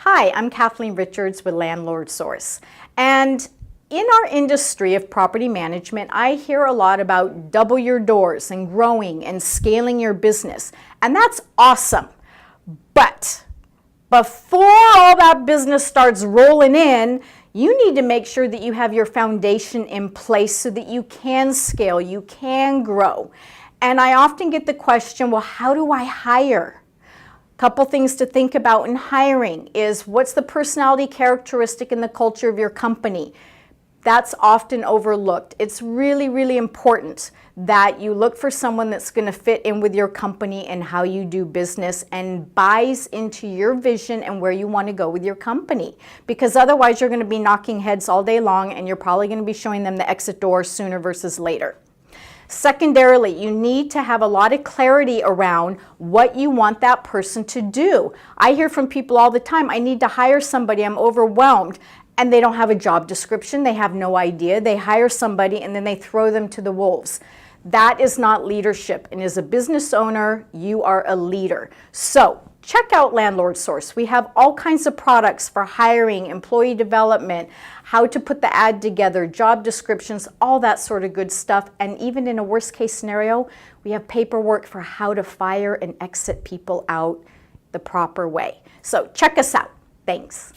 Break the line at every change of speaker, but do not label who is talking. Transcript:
Hi, I'm Kathleen Richards with Landlord Source. And in our industry of property management, I hear a lot about double your doors and growing and scaling your business. And that's awesome. But before all that business starts rolling in, you need to make sure that you have your foundation in place so that you can scale, you can grow. And I often get the question, well, how do I hire? Couple things to think about in hiring is what's the personality characteristic and the culture of your company. That's often overlooked. It's really, really important that you look for someone that's going to fit in with your company and how you do business and buys into your vision and where you want to go with your company. Because otherwise you're going to be knocking heads all day long and you're probably going to be showing them the exit door sooner versus later. Secondarily, you need to have a lot of clarity around what you want that person to do. I hear from people all the time, I need to hire somebody, I'm overwhelmed, and they don't have a job description, they have no idea. They hire somebody and then they throw them to the wolves. That is not leadership, and as a business owner, you are a leader. So check out Landlord Source. We have all kinds of products for hiring, employee development, how to put the ad together, job descriptions, all that sort of good stuff. And even in a worst case scenario, we have paperwork for how to fire and exit people out the proper way. So check us out. Thanks.